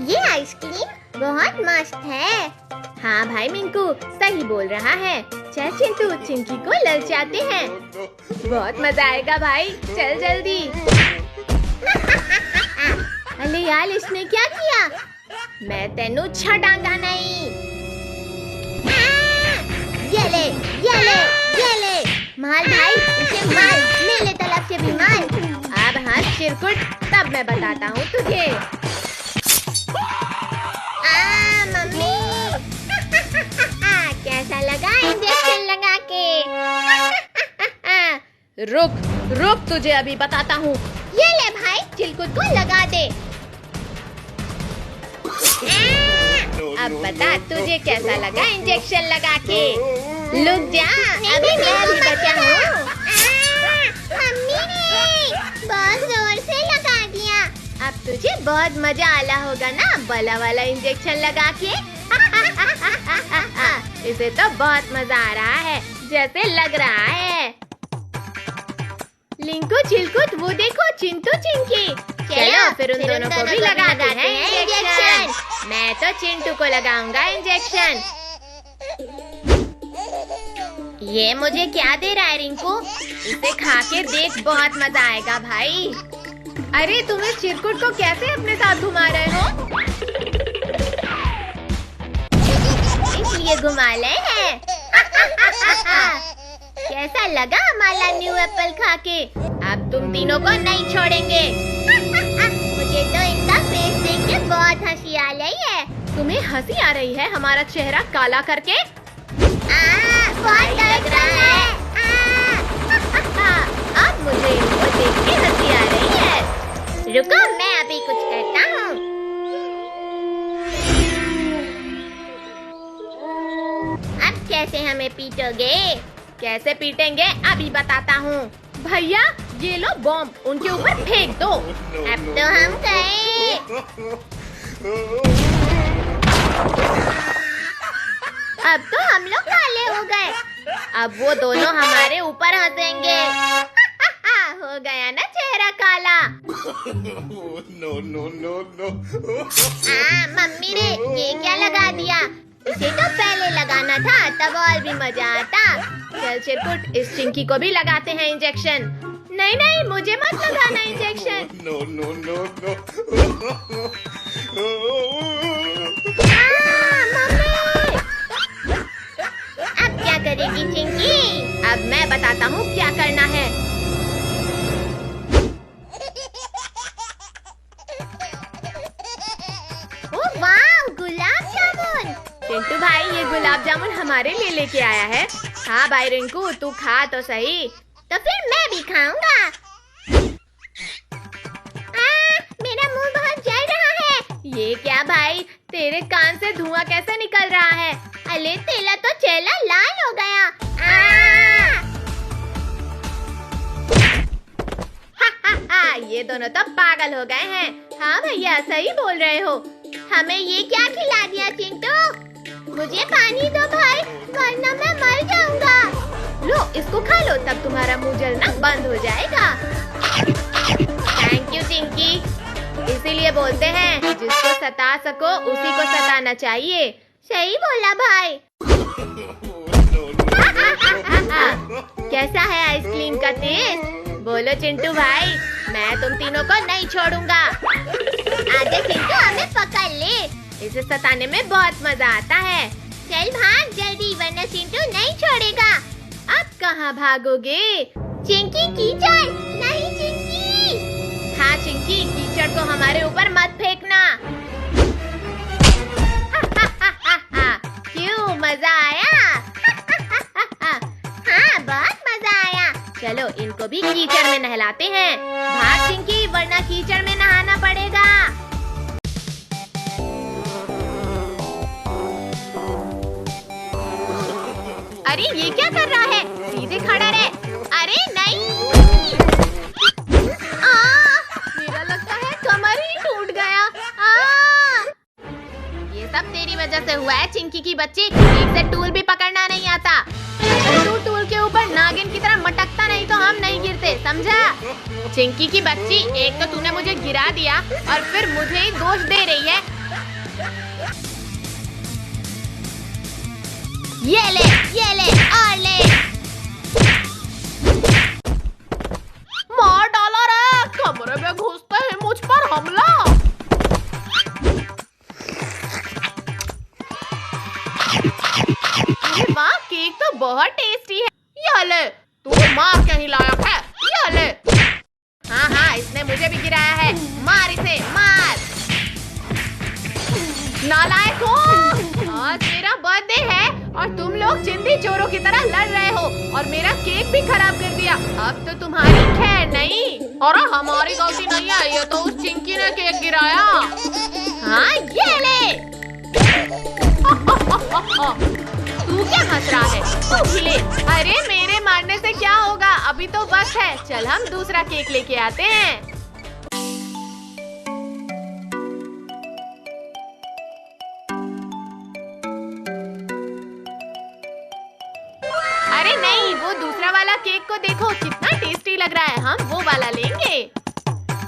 ये आइसक्रीम बहुत मस्त है। हाँ भाई मिंकू सही बोल रहा है। चल चिंटू चिंकी को ललचाते हैं। बहुत मजा आएगा भाई, चल जल्दी। अरे यार इसने क्या किया? मैं तेनू छड़ांगा नहीं। ये ले, ये ले, ये ले। मार भाई, इसे मार, मेरे तरफ से भी मार। अब हाँ चिरकुट, तब मैं बताता हूँ तुझे। मम्मी। कैसा लगा इंजेक्शन लगा के? रुक रुक, तुझे अभी बताता हूँ। ये ले भाई, चिरकुट को लगा दे। अब बता तुझे कैसा लगा इंजेक्शन लगा के? लुक जा, अभी मैं भी बचा हूँ। मम्मी ने बहुत जोर से लगा दिया। अब तुझे बहुत मजा आला होगा ना बला वाला इंजेक्शन लगा के। इसे तो बहुत मजा आ रहा है, जैसे लग रहा है। लिंकू चिलकुट वो देखो चिंटू चिंकी। चलो फिर उन दोनों को भी लगा देते हैं इंजेक्शन। मैं तो चिंटू को लगाऊंगा इंजेक्शन। ये मुझे क्या दे रहा है रिंकू? इसे खा के देख, बहुत मजा आएगा भाई। अरे तुम इस चिरकुट को कैसे अपने साथ घुमा रहे हो? इसलिए घुमा ले है। कैसा लगा हमारा न्यू एप्पल खा के? अब तुम तीनों को नहीं छोड़ेंगे। मुझे तो इनका फेस देख के बहुत हंसी आ रही है। तुम्हें हंसी आ रही है हमारा चेहरा काला करके? बहुत लग रहा है। अब मुझे इनको देख के हंसी आ रही है। रुको मैं अभी कुछ करता हूँ। अब कैसे हमें पीटोगे? कैसे पीटेंगे अभी बताता हूँ। भैया ये लो बॉम्ब, उनके ऊपर फेंक दो। अब तो हम गए। अब तो हम लोग काले हो गए। अब वो दोनों हमारे ऊपर हंसेंगे। हो गया ना चेहरा काला। No, no, no, no. Mummy ने ये क्या लगा दिया? इसे तो पहले लगाना था, तब और भी मजा आता। चल चिरकुट, इस चिंकी को भी लगाते हैं इंजेक्शन। नहीं नहीं, मुझे मत लगाना injection. No, no, no, no. Mummy! अब क्या करेगी चिंकी? अब मैं बताता हूँ क्या करना है। ओह वाह, गुलाब जामुन। चिंटू भाई ये गुलाब जामुन हमारे लिए लेके आया है। हाँ भाई रिंकू तू खा तो सही। तो फिर मैं भी खाऊंगा। मेरा मुंह बहुत जल रहा है। ये क्या भाई, तेरे कान से धुआं कैसे निकल रहा है? अरे तेरा तो चेहरा लाल हो गया। ये दोनों तो पागल हो गए हैं। हाँ भैया सही बोल रहे हो। हमें ये क्या खिला दिया चिंटू? मुझे पानी दो भाई, वरना मैं मर जाऊंगा। लो इसको खा लो, तब तुम्हारा मुंह जलना बंद हो जाएगा। Thank you Chinki. इसीलिए बोलते हैं जिसको सता सको उसी को सताना चाहिए। सही बोला भाई। कैसा है आइसक्रीम का टेस्ट? बोलो चिंटू भाई, मैं तुम तीनों को नहीं छोड़ूंगा। आजा चिंटू, हमें पकड़ ले। इसे सताने में बहुत मजा आता है। चल भाग जल्दी, वरना चिंटू नहीं छोड़ेगा। अब कहाँ भागोगे? चिंकी कीचड़ नहीं। चिंकी हाँ चिंकी, कीचड़ को हमारे ऊपर मत फेंकना। क्यों मजा आया? हाँ बहुत मजा आया। चलो इनको भी कीचड़ में नहलाते हैं। भाग चिंकी, वरना कीचड़ में नहाना पड़ेगा। अरे ये क्या कर रहा है? सीधे खड़ा रहे। अरे नहीं। मेरा लगता है कमर ही टूट गया। ये सब तेरी वजह से हुआ है चिंकी की बच्ची। ठीक से टूल भी पकड़ना नहीं आता। अगर तू टूल के ऊपर नागिन की तरह मटकता नहीं तो हम नहीं गिरते, समझा? चिंकी की बच्ची, एक तो तूने मुझे गिरा दिया और फिर मुझे ही दोष दे रही है। ये ले और ले। मार डाला रे, कमरे में घुसते ही मुझ पर हमला। अरे वाह, केक तो बहुत टेस्टी है। ये ले, तू मार के ही लायक है। ये ले। हाँ, इसने मुझे भी गिराया है। मार इसे, मार। नालायक हो, आज मेरा बर्थडे है और तुम लोग जिंदी चोरों की तरह लड़ रहे हो और मेरा केक भी खराब कर दिया। अब तो तुम्हारी खैर नहीं। और हमारी गलती नहीं है, ये तो उस चिंकी ने केक गिराया। हाँ, ये ले। तू क्या हंस रहा है? तू भी ले। अरे मेरे मारने से क्या होगा, अभी तो वक्त है। चल हम दूसरा केक लेके आते हैं। अरे नहीं, वो दूसरा वाला केक को देखो, कितना टेस्टी लग रहा है। हम वो वाला लेंगे।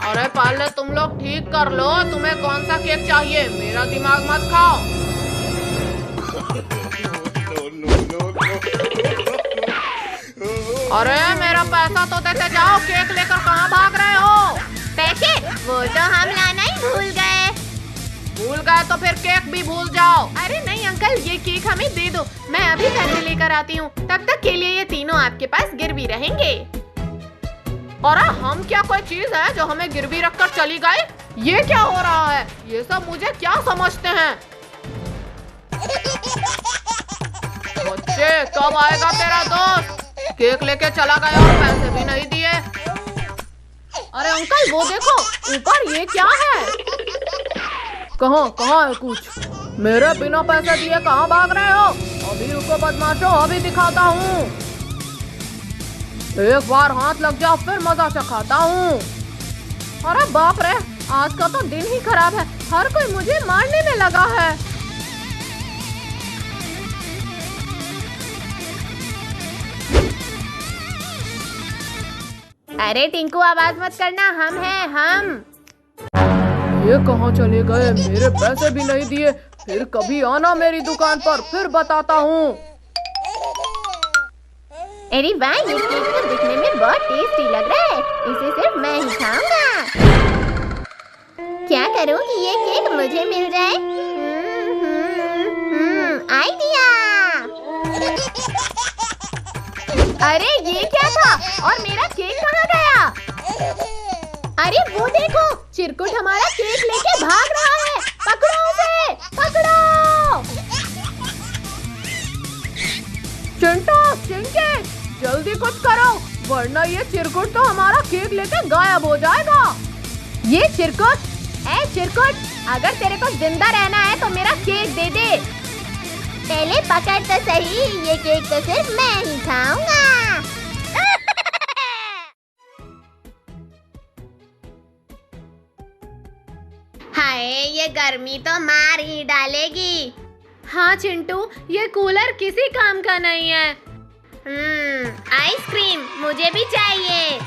अरे पहले तुम लोग ठीक कर लो, तुम्हें कौन सा केक चाहिए? मेरा दिमाग मत खाओ। अरे मेरा पैसा तो देते जाओ, केक लेकर कहाँ भाग रहे हो? पैसे? वो तो हम लाना ही भूल गए। भूल गए तो फिर केक भी भूल जाओ। अरे नहीं अंकल, ये केक हमें दे दो, मैं अभी पैसे लेकर आती हूँ। तब तक के लिए ये तीनों आपके पास गिरवी रहेंगे। और हम क्या कोई चीज है जो हमें गिरवी रखकर चली गई? ये क्या हो रहा है? ये सब मुझे क्या समझते हैं? बच्चे, कब आएगा तेरा दोस्त? केक लेके चला गया और पैसे भी नहीं दिए। अरे अंकल, वो देखो ऊपर, ये क्या है? कहाँ है कुछ? मेरे बिना पैसे दिए कहाँ भाग रहे हो? अभी रुको बदमाशों, अभी दिखाता हूँ। एक बार हाथ लग जाओ फिर मजा चखाता हूँ। अरे बाप रे, आज का तो दिन ही खराब है। हर कोई मुझे मारने में लगा है। अरे टिंकू, आवाज मत करना, हम हैं हम। ये कहाँ चले गए? मेरे पैसे भी नहीं दिए। फिर कभी आना मेरी दुकान पर, फिर बताता हूँ। अरे वाह, ये केक तो दिखने में बहुत टेस्टी लग रहा है। इसे सिर्फ मैं ही खाऊंगा। क्या करूँ कि ये केक मुझे मिल जाए? आइडिया। अरे ये क्या था? और मेरा केक कहाँ गया? अरे वो देखो, चिरकुट हमारा केक लेके भाग रहा है। पकड़ो उसे, पकड़ो। चिंकी, जल्दी कुछ करो, वरना ये चिरकुट तो हमारा केक लेके गायब हो जाएगा। ये चिरकुट, अगर तेरे को जिंदा रहना है तो मेरा केक दे दे। पहले पकड़ तो सही, ये केक तो सिर्फ मैं ही खाऊंगा। हाय, ये गर्मी तो मार ही डालेगी। हाँ चिंटू, ये कूलर किसी काम का नहीं है। आइसक्रीम मुझे भी चाहिए।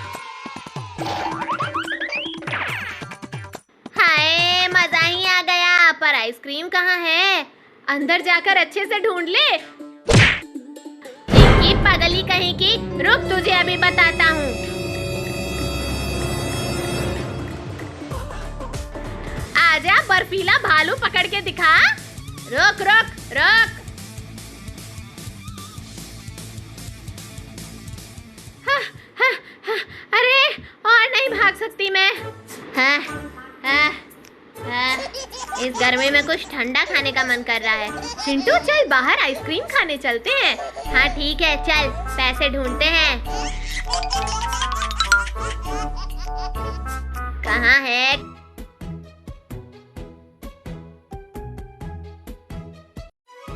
हाय, मजा ही आ गया, पर आइसक्रीम कहाँ है? अंदर जाकर अच्छे से ढूंढ ले। चिंकी पगली कहीं की, रुक तुझे अभी बताता हूँ। आजा, बर्फीला भालू पकड़ के दिखा। रुक रुक रुक। अरे और नहीं भाग सकती मैं। इस गर्मी में कुछ ठंडा खाने का मन कर रहा है। चिंटू, चल बाहर आइसक्रीम खाने चलते हैं। हाँ ठीक है, चल पैसे ढूंढते हैं। कहाँ है?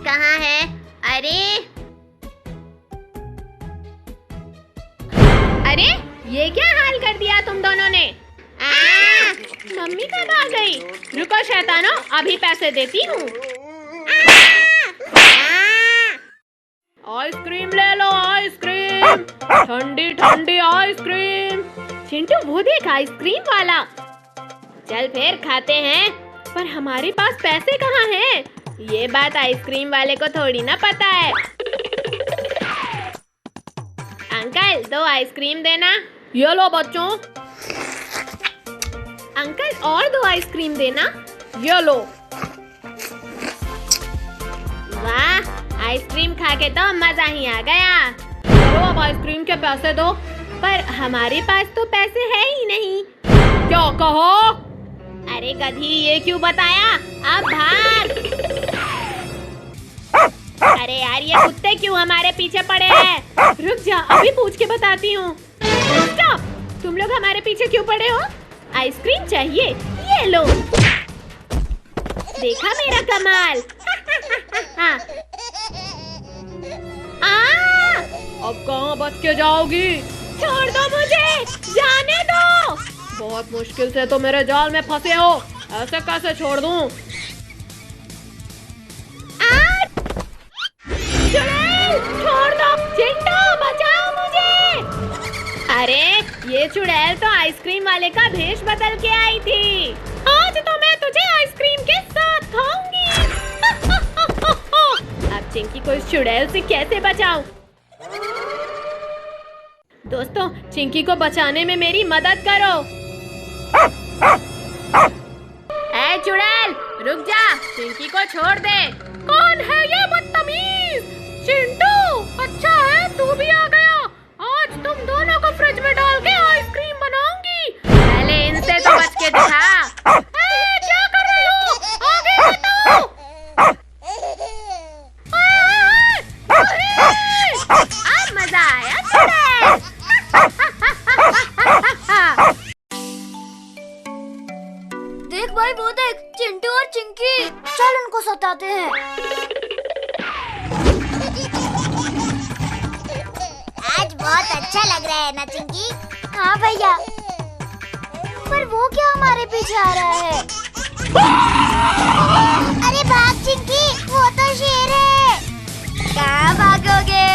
कहाँ है? अरे ये क्या हाल कर दिया तुम दोनों ने? मम्मी कब आ गई? रुको शैतानों, अभी पैसे देती हूँ। आइसक्रीम ले लो, आइसक्रीम, ठंडी ठंडी आइसक्रीम। चिंटू, वो देख आइसक्रीम वाला। चल फिर खाते हैं। पर हमारे पास पैसे कहाँ हैं? ये बात आइसक्रीम वाले को थोड़ी ना पता है। अंकल 2 आइसक्रीम देना। ये लो बच्चों। अंकल और 2 आइसक्रीम देना। ये लो। वाह, आइसक्रीम खा के तो मजा ही आ गया। चलो अब आइसक्रीम के पैसे दो। पर हमारे पास तो पैसे है ही नहीं। क्या कहो? अरे गधी, ये क्यों बताया? अब भाग। अरे यार, ये कुत्ते क्यों हमारे पीछे पड़े हैं? रुक जा, अभी पूछ के बताती हूँ। स्टॉप! तुम लोग हमारे पीछे क्यों पड़े हो? आइसक्रीम चाहिए? ये लो। देखा मेरा कमाल? अब कहाँ बच के जाओगी? छोड़ दो मुझे, जाने दो। बहुत मुश्किल से तो मेरे जाल में फंसे हो, ऐसे कैसे छोड़ दूं? छोड़ दो, चिंटू बचाओ मुझे। अरे ये चुड़ैल तो आइसक्रीम वाले का भेष बदल के आई थी। आज तो मैं तुझे आइसक्रीम के साथ खाऊंगी। अब चिंकी को इस चुड़ैल से कैसे बचाऊं? दोस्तों, चिंकी को बचाने में मेरी मदद करो। ऐ चुड़ैल, रुक जा, चिंकी को छोड़ दे। कौन है ये बदतमीज? चिंटू, अच्छा है तू भी आ गया। आज तुम दोनों को फ्रिज में डाल के आइसक्रीम बनाऊंगी। पहले इनसे तो बच के दिखा। क्या कर रहे हो? आगे बताओ। अब मजा आया चुड़ैल। देख भाई, वो देख, चिंटू और चिंकी। चल उनको सताते हैं। आज बहुत अच्छा लग रहा है ना चिंकी? हाँ भैया। पर वो क्या हमारे पीछे आ रहा है? अरे भाग चिंकी, वो तो शेर है। कहाँ भागोगे?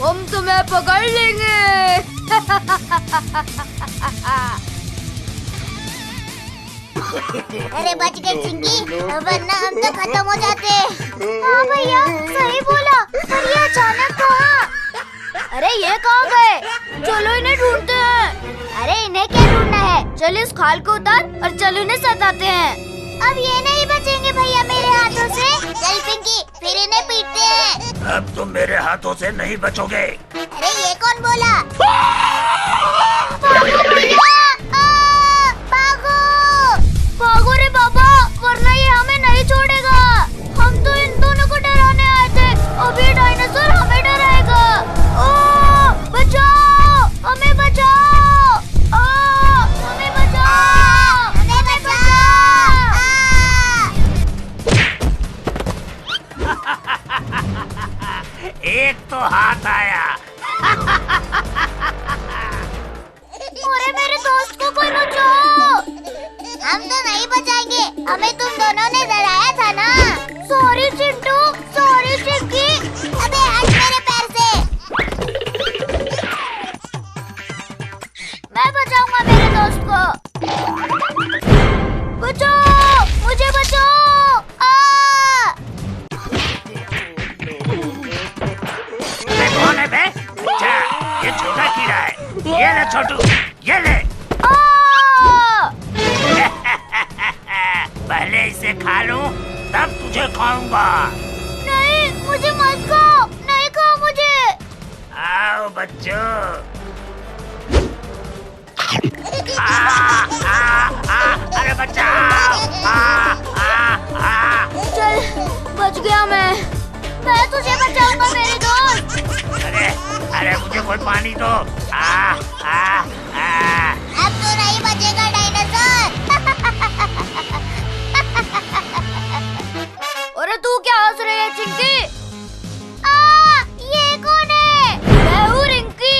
हम तुम्हें पकड़ लेंगे। अरे बच गए चिंकी, वरना हम तो खत्म हो जाते। हाँ भैया, सही बोला। पर ये अचानक कहाँ? अरे ये कहाँ गए? चलो इन्हें ढूंढते हैं। अरे इन्हें क्या ढूंढना है? चल इस खाल को उतार और चल इन्हें सताते हैं। अब ये नहीं बचेंगे भैया मेरे हाथों से। चल पिंकी, फिर इन्हें पीटते हैं। अब तुम मेरे हाथों से नहीं बचोगे। अरे ये कौन बोला? भागो रे बाबा, वरना ये हमें नहीं छोड़ेगा। हम तो इन दोनों को डराने आए थे, अब ये डायनासोर हमें डराएगा। ओ बचाओ, हमें बचाओ। हमें बचाओ, हमें बचाओ। एक तो हाथ आया। अरे मेरे दोस्त को कोई बचाओ। हम तो नहीं बचाएंगे, हमें तुम दोनों ने डराया था ना। Sorry Chintu, sorry Chinki. अबे हट मेरे पैर से। मैं बचाऊंगा मेरे दोस्त को। बचाओ, मुझे बचाओ। ये कौन है बे? अच्छा, ये छोटा कीड़ा है। ये ले छोटू, ये ले। पहले इसे खा लूं, तब तुझे खाऊंगा। नहीं, मुझे मत खाओ, नहीं खाओ मुझे। आओ बच्चों। अरे बचाओ। चल, बच गया मैं तुझे बचाऊंगा मेरे दोस्त। अरे मुझे कोई पानी दो। अब तो नहीं बचेगा डायनासोर। अरे तू क्या हंस रही है चिंकी? ये कौन है? मैं हूँ रिंकी।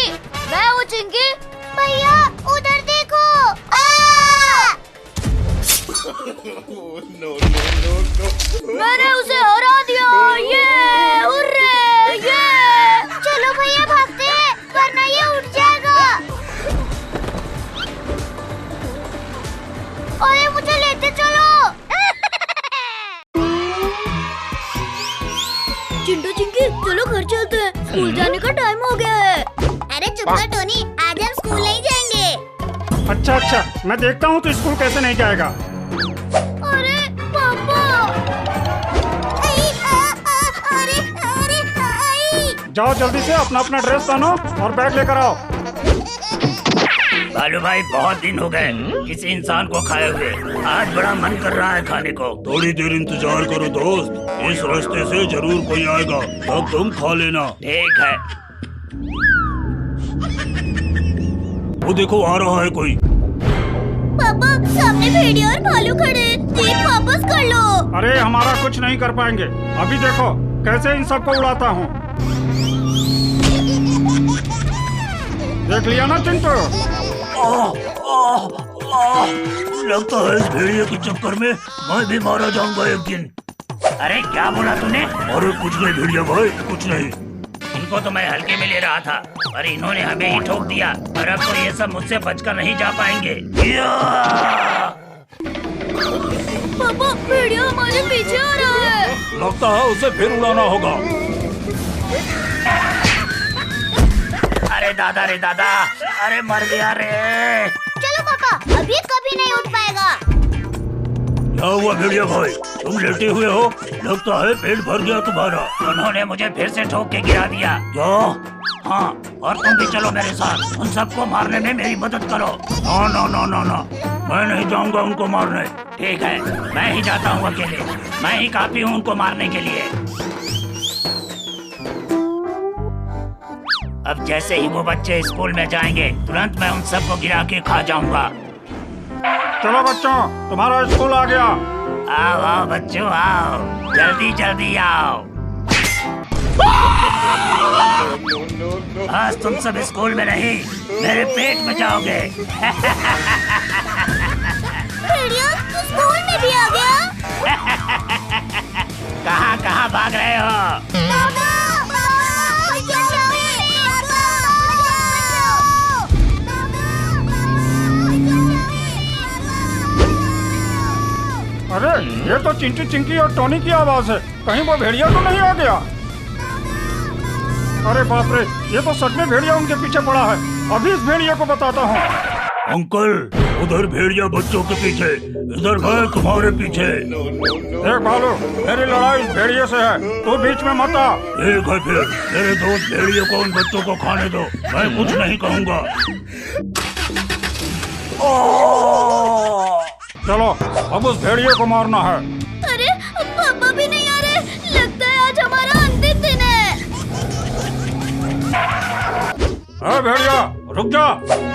मैं हूँ चिंकी। भैया उधर देखो। No, no, no, no. मैंने उसे हरा दिया। ये हुर्रे, ये। चलो भैया भागते हैं, वरना ये उठ जाएगा। अंकल टोनी, आज हम स्कूल नहीं जाएंगे। अच्छा, मैं देखता हूँ तो स्कूल कैसे नहीं जाएगा। अरे पापा! अरे जाओ जल्दी से अपना अपना ड्रेस पहनो और बैग लेकर आओ। बालू भाई, बहुत दिन हो गए किसी इंसान को खाए हुए। आज बड़ा मन कर रहा है खाने को। थोड़ी देर इंतजार करो दोस्त, इस रास्ते से जरूर कोई आएगा, तब तुम खा लेना। ठीक है। वो देखो आ रहा है कोई। पापा, सामने भेड़िया और भालू खड़े हैं। जीप वापस कर लो। अरे हमारा कुछ नहीं कर पाएंगे। अभी देखो कैसे इन सबको उड़ाता हूँ। देख लिया ना चिंटू? लगता है इस भेड़िए के चक्कर में मैं भी मारा जाऊंगा एक दिन। अरे क्या बोला तूने? अरे कुछ नहीं भेड़िया भाई, कुछ नहीं। इनको तो मैं हल्के में ले रहा था, पर इन्होंने हमें ही ठोक दिया। और अब तो ये सब मुझसे बचकर नहीं जा पाएंगे। पापा, भेड़िया हमारे पीछे आ रहा है। लगता है उसे फिर उड़ाना होगा। अरे दादा रे दादा, अरे मर गया रे। चलो पापा, अभी कभी नहीं उठ पाएगा। क्या हुआ भेड़िया भाई, तुम लेटे हुए हो? लगता है पेट भर गया तुम्हारा। उन्होंने मुझे फिर से ठोक के गिरा दिया। जाओ। हाँ, और तुम भी चलो मेरे साथ। उन सबको मारने में मेरी मदद करो। ना ना ना ना ना, मैं नहीं जाऊंगा उनको मारने। ठीक है, मैं ही जाता हूँ अकेले। मैं ही काफी हूँ उनको मारने के लिए। अब जैसे ही वो बच्चे स्कूल में जाएंगे, तुरंत मैं उन सबको गिरा के खा जाऊंगा। चलो बच्चों, तुम्हारा स्कूल आ गया। आओ आओ बच्चों, आओ जल्दी जल्दी आओ। आज तुम सब स्कूल में नहीं, मेरे पेट में जाओगे। भेड़िया, तू स्कूल में भी आ गया? कहाँ कहाँ भाग रहे हो? अरे ये तो चिंटी चिंकी और टोनी की आवाज है। कहीं वो भेड़िया तो नहीं आ गया? अरे बाप रे, ये तो सच में भेड़िया उनके पीछे पड़ा है। अभी इस भेड़िया को बताता हूँ। अंकल, उधर भेड़िया बच्चों के पीछे, इधर मैं तुम्हारे पीछे। देख भालू, मेरी लड़ाई इस भेड़िए से है, तू बीच में मत आ। ठीक है फिर, मेरे दोस्त भेड़िए को उन बच्चों को खाने दो, मैं कुछ नहीं कहूँगा। चलो अब उस भेड़िए को मारना है। अरे पापा भी नहीं आ रहे। लगता है आज हमारा अंतिम दिन है। अरे भेड़िया रुक जा,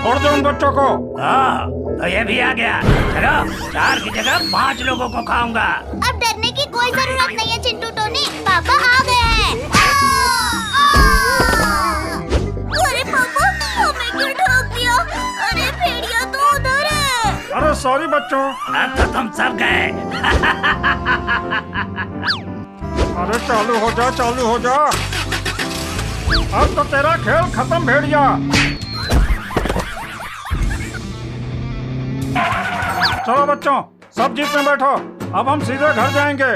छोड़ दे उन बच्चों को। हाँ, तो ये भी आ गया। चलो, 4 की जगह 5 लोगों को खाऊंगा। अब डरने की कोई जरूरत नहीं है चिंटू टोनी, पापा आ गए हैं। अरे पापा, हमें क्यों ठोक दिया? अरे भेड़िया तो उधर है। अरे सॉरी बच्चों। अब तो तुम सब गए। अरे चालू हो जा, चालू हो जा। अब तो तेरा खेल खत्म भेड़िया। चलो बच्चों, सब जीप में बैठो। अब हम सीधे घर जाएंगे।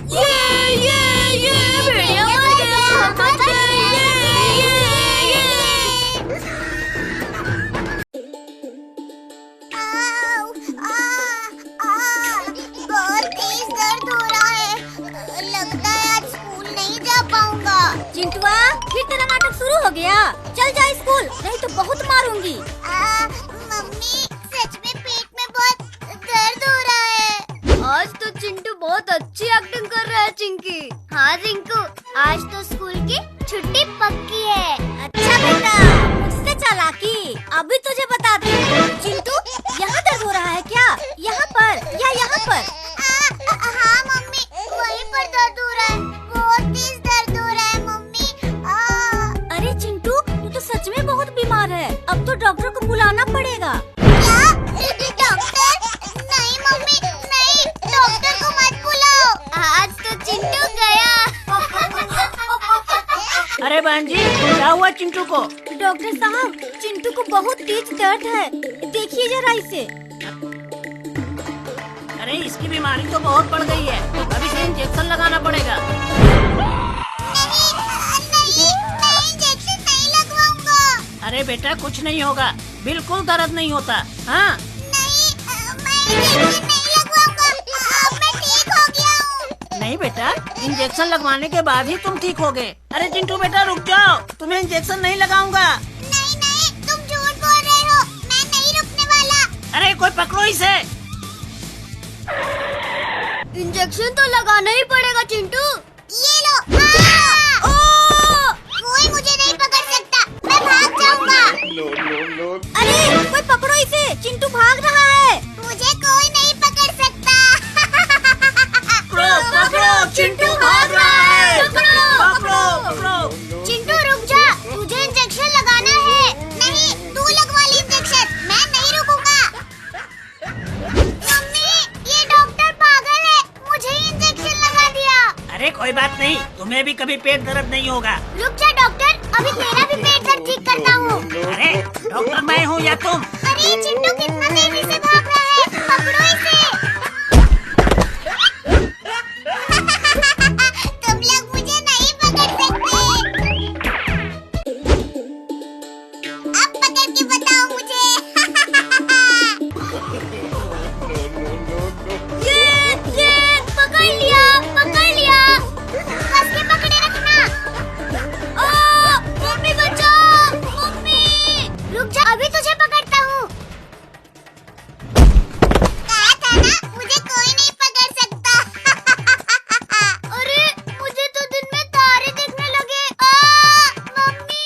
ये भेड़िया मर गया, हम बच गए। बहुत तेज दर्द हो रहा है। लगता है आज स्कूल नहीं जा पाऊंगा। चिंटुआ, फिर तेरा नाटक शुरू हो गया। चल जा स्कूल, नहीं तो बहुत मारूंगी। मम्मी, सच में पेट में बहुत दर्द हो रहा है। आज तो चिंटू बहुत अच्छी एक्टिंग कर रहा है चिंकी। हाँ रिंकू, आज तो स्कूल की छुट्टी पक्की है। अच्छा बेटा, मुझसे चालाकी। अभी तुझे बता दूं। चिंटू, यहाँ दर्द हो रहा है क्या? यहाँ पर या यहाँ पर? हाँ मम्मी, वहीं पर दर्द हो रहा है। बहुत तेज दर्द हो रहा है मम्मी। अरे चिंटू, तू तो सच में बहुत बीमार है। अब तो डॉक्टर को बुलाना पड़ेगा। क्या? डॉक्टर? नहीं मम्मी, नहीं, डॉक्टर को मत बुलाओ। आज तो चिंटू गया। अरे बहन जी, क्या हुआ चिंटू को? डॉक्टर साहब, चिंटू को बहुत तेज दर्द है। देखिए जरा इसे। अरे इसकी बीमारी तो बहुत बढ़ गई है। अभी मुझे इंजेक्शन लगाना पड़ेगा। नहीं, मैं इंजेक्शन नहीं लगवाऊंगा। अरे बेटा कुछ नहीं होगा, बिल्कुल दर्द नहीं होता। हाँ नहीं, मैं इंजेक्शन नहीं लगवाऊंगा। अब मैं ठीक हो गया हूँ। नहीं बेटा, इंजेक्शन लगवाने के बाद ही तुम ठीक होगे। अरे चिंटू बेटा रुक जाओ, तुम्हें इंजेक्शन नहीं लगाऊंगा। नहीं, तुम झूठ बोल रहे हो। मैं नहीं रुकने वाला। अरे कोई पकड़ो इसे। इंजेक्शन तो लगाना ही पड़ेगा चिंटू। ये लो। ओह! कोई मुझे नहीं पकड़ सकता। मैं भाग जाऊंगा। अरे कोई पकड़ो इसे, चिंटू भाग रहा है। मुझे कोई नहीं पकड़ सकता। पकड़ो, चिंटू भाग रहा है। पकड़ो। चिंटू रुक जा, तुझे इंजेक्शन लगाना है। नहीं, तू लगवा ली इंजेक्शन, मैं नहीं रुकूंगा। मम्मी, ये डॉक्टर पागल है, मुझे इंजेक्शन लगा दिया। अरे कोई बात नहीं, तुम्हें भी कभी पेट दर्द नहीं होगा। रुक जा डॉक्टर, अभी तेरा भी पेट दर्द ठीक करता हूँ। अरे डॉक्टर मैं हूँ या तुम? अरे चिंटू कितना तेजी से भाग रहा है, पकड़ो इसे। तुम लोग मुझे नहीं पकड़ सकते। अब पकड़ के बताओ मुझे। ये पकड़ लिया। कस के पकड़े रखना। मम्मी बचाओ, मम्मी। रुक जा, अभी तुझे पकड़ता हूँ। कहा था ना, मुझे कोई नहीं पकड़ सकता। अरे मुझे तो दिन में तारे दिखने लगे। मम्मी,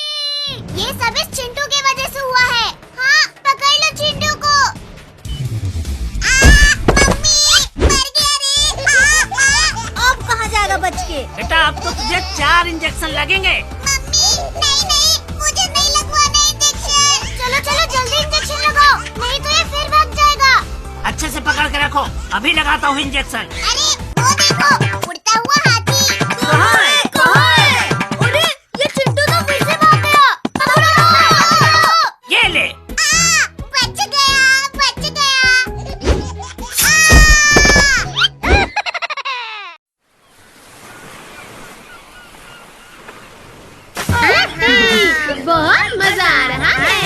ये सब इस चिंटू की वजह से हुआ है। हाँ, पकड़ लो चिंटू को। मम्मी, मर गया रे। अब कहाँ जाएगा बच के? बेटा अब तो तुझे 4 इंजेक्शन लगेंगे। मम्मी, नहीं, मुझे नहीं लगवाना इंजेक्शन। चलो जल्दी इंजेक्शन लगाओ, नहीं तो ये फिर भाग जाएगा। अच्छे से पकड़ के रखो, अभी लगाता हूँ इंजेक्शन। अरे वो देखो, उड़ता हुआ हाथी। कहाँ है? अरे ये चिंटू तो फिर से भाग गया। पकड़ो। ये ले। बच गया। बहुत मजा आ रहा है।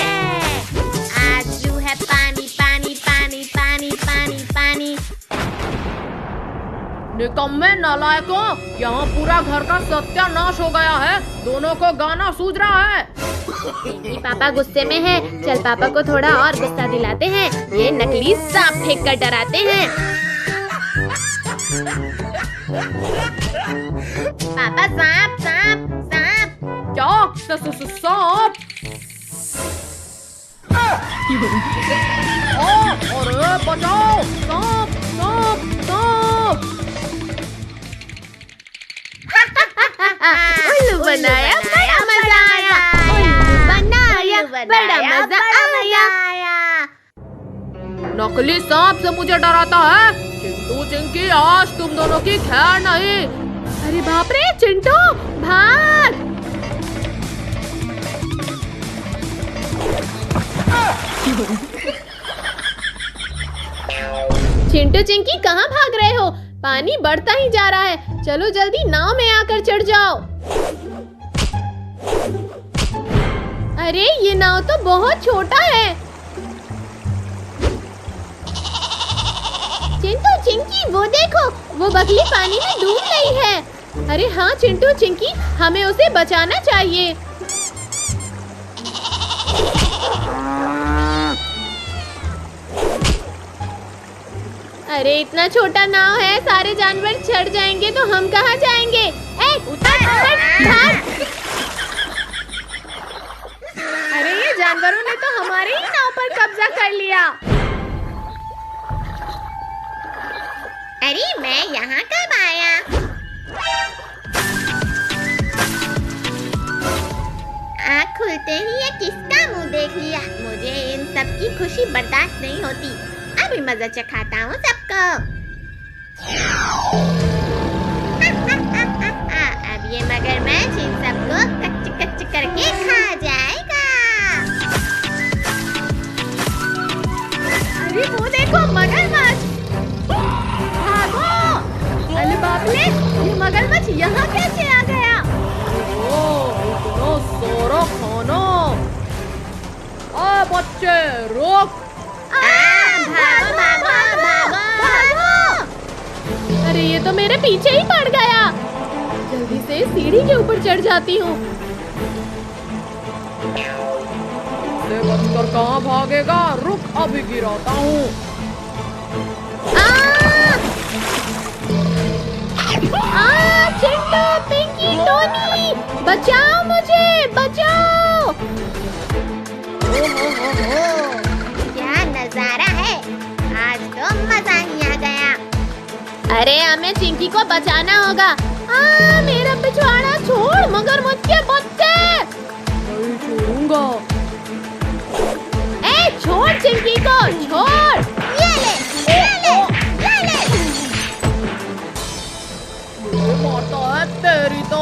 आज जो है पानी पानी पानी पानी पानी पानी। निकम्मे नालायकों, यहाँ पूरा घर का सत्यानाश हो गया है। दोनों को गाना सूझ रहा है। पिंकी पापा गुस्से में है, चल पापा को थोड़ा और गुस्सा दिलाते हैं। ये नकली सांप फेंक कर डराते हैं। पापा सांप सांप सांप। क्या? सांप? अरे बचाओ, सांप सांप सांप। उल्लू बनाया, बड़ा मजा आया। उल्लू बनाया, बड़ा मजा आया। नकली सांप से मुझे डराता है। चिंटू चिंकी, आज तुम दोनों की खैर नहीं। अरे बाप रे, चिंटू भाग। चिंटू चिंकी कहाँ भाग रहे हो? पानी बढ़ता ही जा रहा है। चलो जल्दी नाव में आकर चढ़ जाओ। अरे ये नाव तो बहुत छोटा है। चिंटू चिंकी वो देखो, वो बगली पानी में डूब रही है। अरे हाँ चिंटू चिंकी, हमें उसे बचाना चाहिए। अरे इतना छोटा नाव है, सारे जानवर चढ़ जाएंगे तो हम कहाँ जाएंगे? उतर भाग। अरे ये जानवरों ने तो हमारे ही नाव पर कब्जा कर लिया। अरे मैं यहाँ कब आया? आँख खुलते ही ये किसका मुंह देख लिया। मुझे इन सब की खुशी बर्दाश्त नहीं होती। अभी मजा चखाता हूँ सबको। अब ये मगरमच्छ इन सबको कच्च कच्च करके खा जाएगा। अरे वो देखो मगरमच्छ, भागो। अरे बाप रे, बच्चे रुक। भागो भागो भागो। अरे ये तो मेरे पीछे ही पड़ गया। जल्दी से सीढ़ी के ऊपर चढ़ जाती हूँ। इससे बचकर कहाँ भागेगा? रुक, अभी गिराता हूँ। चिंटू, पिंकी, टोनी, बचाओ मुझे, बचाओ। क्या नजारा है, आज तो मजा ही आ गया। अरे हमें चिंकी को बचाना होगा। मेरा पिछवाड़ा छोड़, मगरमच्छ के बच्चे। नहीं छोड़ूंगा। ए छोड़ चिंकी को, छोड़। ये ले। माता है तेरी तो।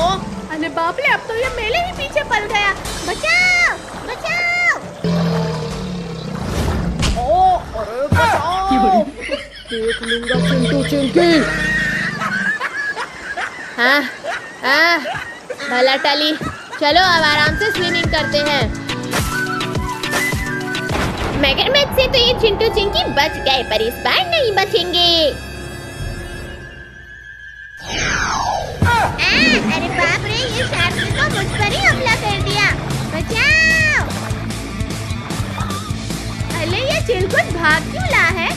अरे बाप रे, अब तो ये मेरे ही पीछे पल गया। बचाओ बचाओ। अरे बचाओ। देख लूंगा चिंटू चिंकी। भला टली। चलो अब आराम से स्विमिंग करते हैं। मगरमच्छ से तो ये चिंटू चिंकी बच गए, पर इस बार नहीं बचेंगे। अरे बाप रे, ये शार्क ने तो मुझ पर ही हमला कर दिया। बचाओ। अरे ये चिरकुट भाग क्यों ला है?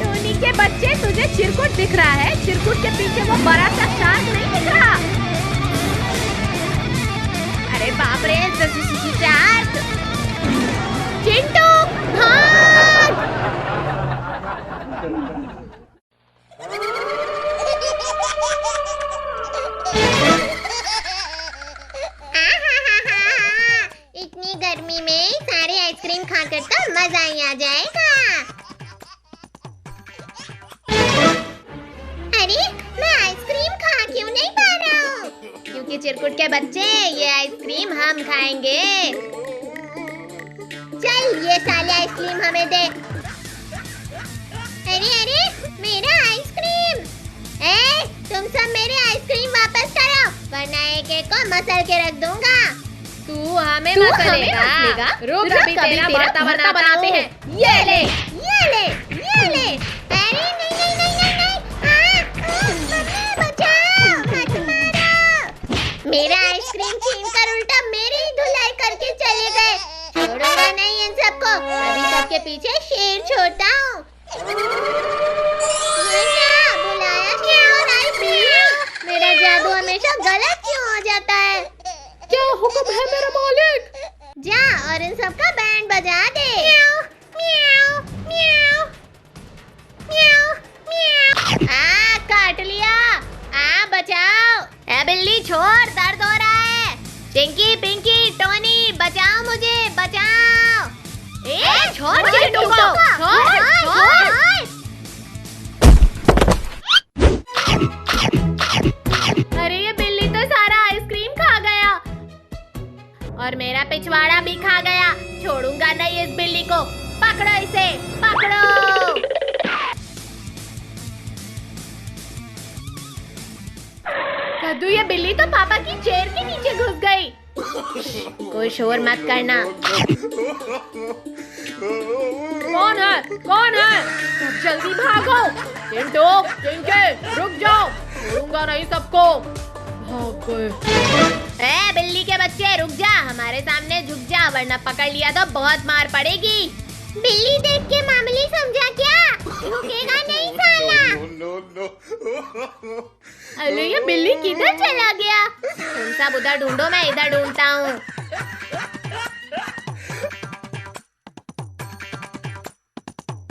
टोनी के बच्चे, तुझे चिरकुट दिख रहा है? चिरकुट के पीछे वो बड़ा सा शार्क नहीं दिख रहा? अरे बाप रे, शार्क। चिंटू भाग। इतनी गर्मी में सारे आइसक्रीम खाकर तो मजा ही आ जाएगा। अरे मैं आइसक्रीम खा क्यों नहीं पा रहा हूँ? क्योंकि चिरकुट के बच्चे, ये आइसक्रीम हम खाएंगे। चल ये साले आइसक्रीम हमें दे। अरे मेरा आइसक्रीम। तुम सब मेरे आइसक्रीम वापस करो, वरना एक को मसल के रख दूंगा। तू हमें मसलेगा? रुक, अभी तेरा भरता बनाते हैं। ये ले। अरे नहीं। मम्मी बचाओ, मत मारो। मेरा आइसक्रीम छीनकर उल्टा मेरी ही धुलाई करके चले गए। छोड़ूंगा नहीं इन सबको, अभी सबके पीछे शेर छोड़ता हूँ। बुलाया क्यों नहीं? मेरा जादू हमेशा गलत क्यों हो जाता है? क्या हुक्म है मेरा मालिक? जा और इन सबका बैंड बजा दे। म्याऊ, म्याऊ, म्याऊ, म्याऊ। काट लिया। बचाओ। ए बिल्ली छोड़, दर्द हो रहा है। चिंकी, पिंकी, टोनी, बचाओ मुझे, बचाओ। छोड़ चिंटू को, छोड़। अरे ये बिल्ली तो सारा आइसक्रीम खा गया और मेरा पिछवाड़ा भी खा गया। छोड़ूंगा नहीं इस बिल्ली को। पकड़ो इसे, पकड़ो। कद्दू, ये बिल्ली तो पापा की चेयर के नीचे घुस गई। कोई शोर मत करना। कौन है? जल्दी भागो। चिंटू, चिंकी, रुक जाओ, छोड़ूंगा नहीं सबको। भाग गए। बिल्ली के बच्चे, रुक जा, हमारे सामने झुक जा, वरना पकड़ लिया तो बहुत मार पड़ेगी। बिल्ली देख के मामूली समझा क्या? रुकेगा नहीं साला। अरे ये बिल्ली किधर चला गया? तुम सब उधर ढूंढो, मैं इधर ढूंढता हूँ।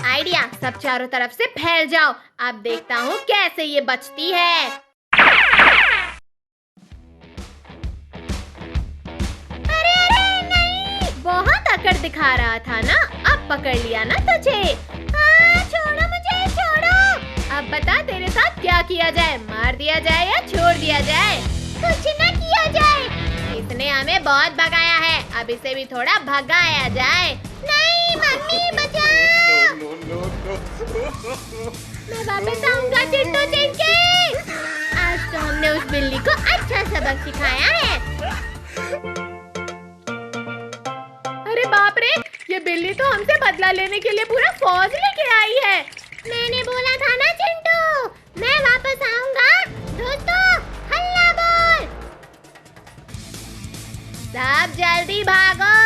आइडिया, सब चारों तरफ से फैल जाओ। अब देखता हूँ कैसे ये बचती है। अरे नहीं, बहुत अकड़ दिखा रहा था ना, अब पकड़ लिया ना तुझे। छोड़ो मुझे, छोड़ो। अब बता तेरे साथ क्या किया जाए? मार दिया जाए या छोड़ दिया जाए? कुछ न किया जाए। इसने हमें बहुत भगाया है, अब इसे भी थोड़ा भगाया जाए। नहीं मम्मी बचाओ। मैं वापस आऊंगा चिंटू चिंकी। आज तो हमने उस बिल्ली को अच्छा सबक सिखाया है। अरे बाप रे, ये ये बिल्ली तो हमसे बदला लेने के लिए पूरा फौज लेके आई है। मैंने बोला था ना चिंटू, मैं वापस आऊंगा। दोस्तों हल्ला बोल, सब जल्दी भागो।